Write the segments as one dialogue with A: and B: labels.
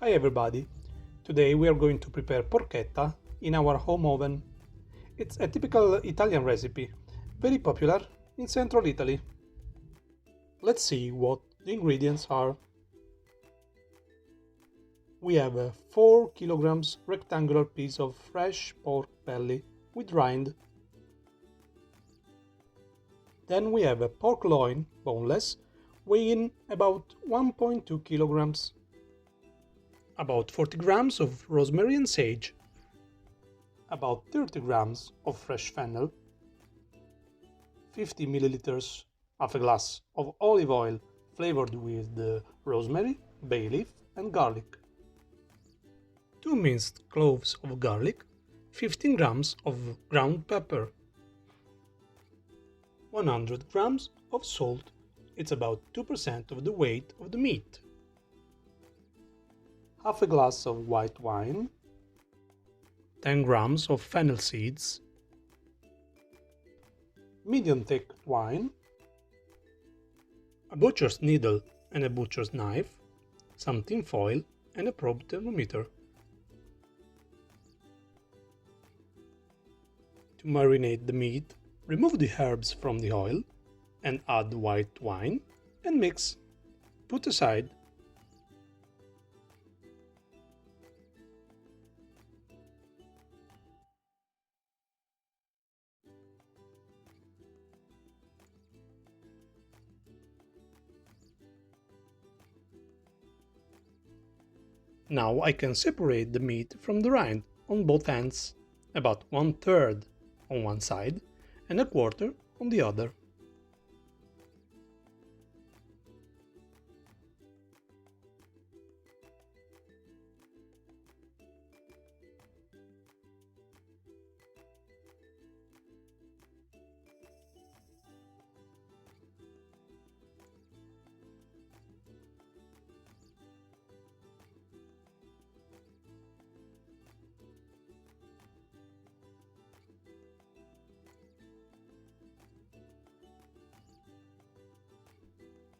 A: Hi everybody! Today we are going to prepare porchetta in our home oven. It's a typical Italian recipe, very popular in central Italy. Let's see what the ingredients are. We have a 4 kilograms rectangular piece of fresh pork belly with rind. Then we have a pork loin, boneless, weighing about 1.2 kilograms. About 40 grams of rosemary and sage, about 30 grams of fresh fennel, 50 milliliters, half a glass of olive oil flavored with rosemary, bay leaf and garlic, 2 minced cloves of garlic, 15 grams of ground pepper, 100 grams of salt, it's about 2% of the weight of the meat, half a glass of white wine, 10 grams of fennel seeds, medium thick wine, a butcher's needle and a butcher's knife, some tin foil and a probe thermometer. To marinate the meat, remove the herbs from the oil and add the white wine and mix. Put aside. Now I can separate the meat from the rind on both ends, about 1/3 on one side and 1/4 on the other.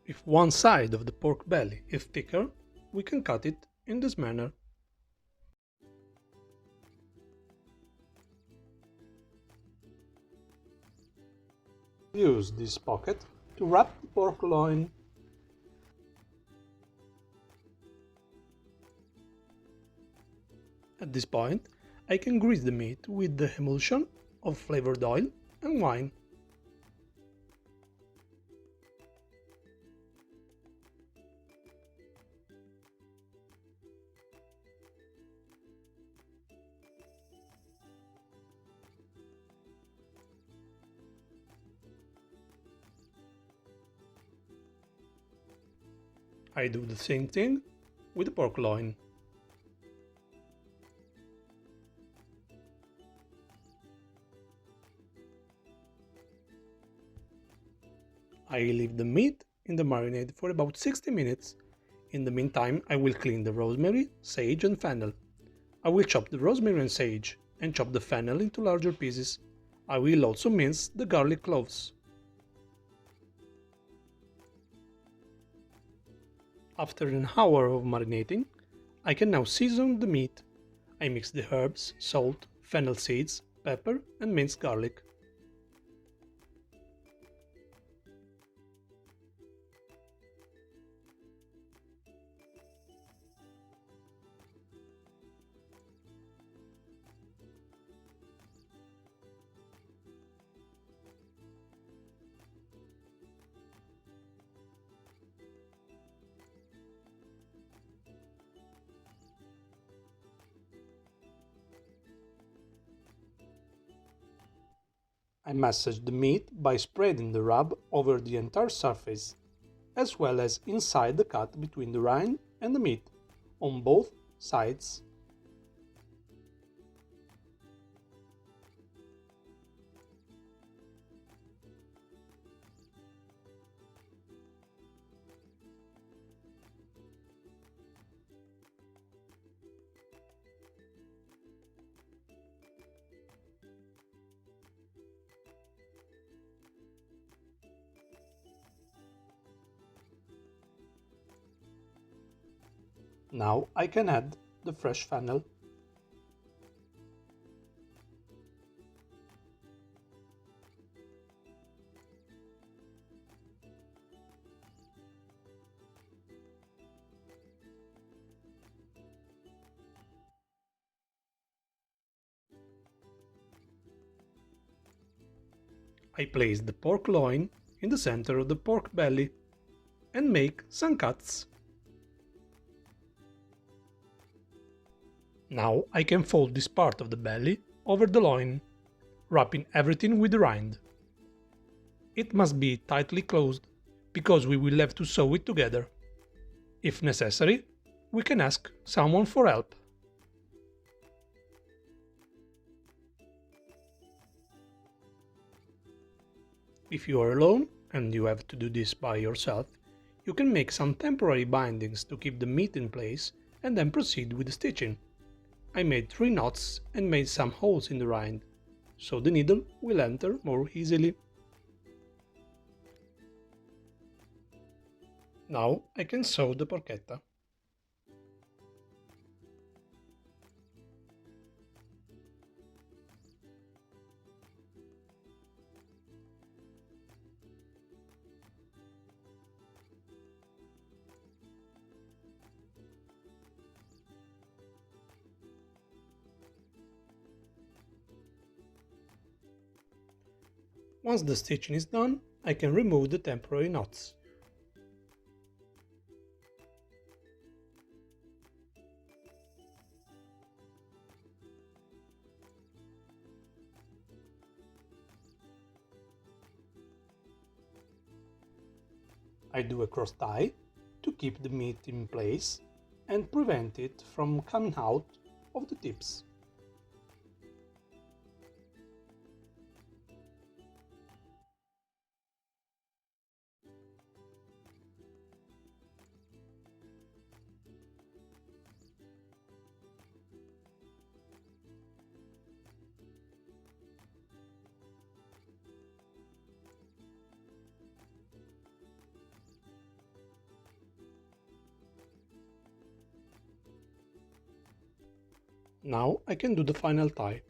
A: If one side of the pork belly is thicker, we can cut it in this manner. Use this pocket to wrap the pork loin. At this point, I can grease the meat with the emulsion of flavored oil and wine. I do the same thing with the pork loin. I leave the meat in the marinade for about 60 minutes. In the meantime, I will clean the rosemary, sage and fennel. I will chop the rosemary and sage and chop the fennel into larger pieces. I will also mince the garlic cloves. After an hour of marinating, I can now season the meat. I mix the herbs, salt, fennel seeds, pepper and minced garlic. I massage the meat by spreading the rub over the entire surface, as well as inside the cut between the rind and the meat, on both sides. Now I can add the fresh fennel. I place the pork loin in the center of the pork belly and make some cuts. Now I can fold this part of the belly over the loin, wrapping everything with the rind. It must be tightly closed, because we will have to sew it together. If necessary, we can ask someone for help. If you are alone and you have to do this by yourself, you can make some temporary bindings to keep the meat in place and then proceed with the stitching. I made 3 knots and made some holes in the rind, so the needle will enter more easily. Now I can sew the porchetta. Once the stitching is done, I can remove the temporary knots. I do a cross tie to keep the meat in place and prevent it from coming out of the tips. Now I can do the final tie.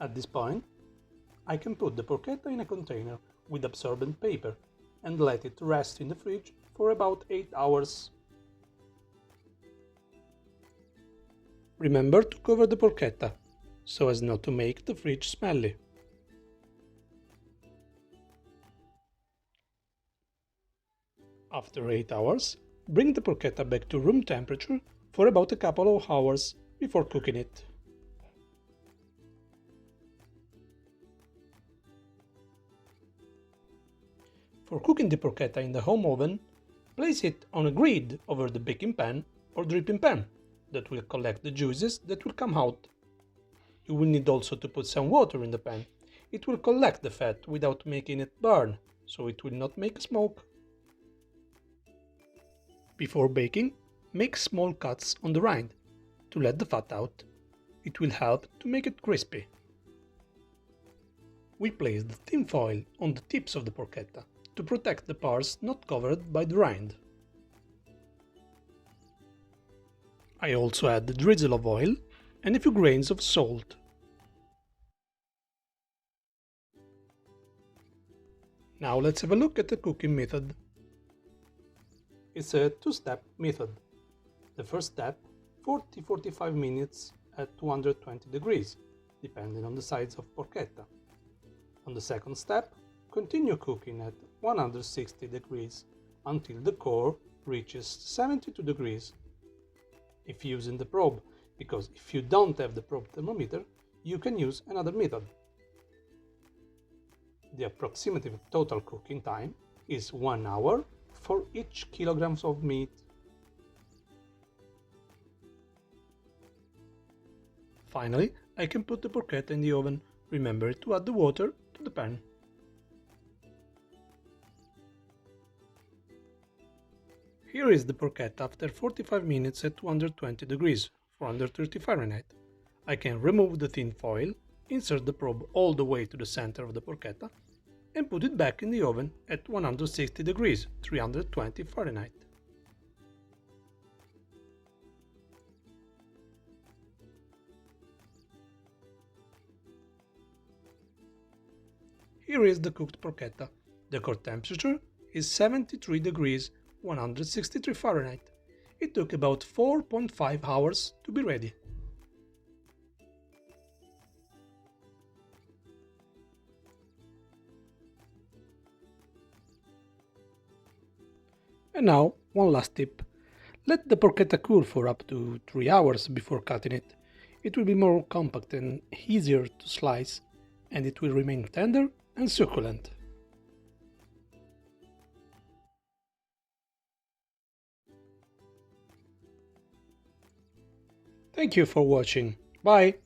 A: At this point, I can put the porchetta in a container with absorbent paper and let it rest in the fridge for about 8 hours. Remember to cover the porchetta, so as not to make the fridge smelly. After 8 hours, bring the porchetta back to room temperature for about a couple of hours before cooking it. For cooking the porchetta in the home oven, place it on a grid over the baking pan or dripping pan that will collect the juices that will come out. You will need also to put some water in the pan. It will collect the fat without making it burn, so it will not make smoke. Before baking, make small cuts on the rind to let the fat out. It will help to make it crispy. We place the tin foil on the tips of the porchetta to protect the parts not covered by the rind. I also add a drizzle of oil and a few grains of salt. Now let's have a look at the cooking method. It's a two-step method. The first step, 40-45 minutes at 220 degrees, depending on the size of porchetta. On the second step, continue cooking at 160 degrees until the core reaches 72 degrees. If using the probe, because if you don't have the probe thermometer, you can use another method. The approximate total cooking time is 1 hour for each kilograms of meat. Finally, I can put the porchetta in the oven. Remember to add the water to the pan. Here is the porchetta after 45 minutes at 220 degrees, 430 Fahrenheit. I can remove the thin foil, insert the probe all the way to the center of the porchetta, and put it back in the oven at 160 degrees, 320 Fahrenheit. Here is the cooked porchetta. The core temperature is 73 degrees, 163 Fahrenheit. It took about 4.5 hours to be ready. And now, one last tip. Let the porchetta cool for up to 3 hours before cutting it. It will be more compact and easier to slice, and it will remain tender and succulent. Thank you for watching. Bye!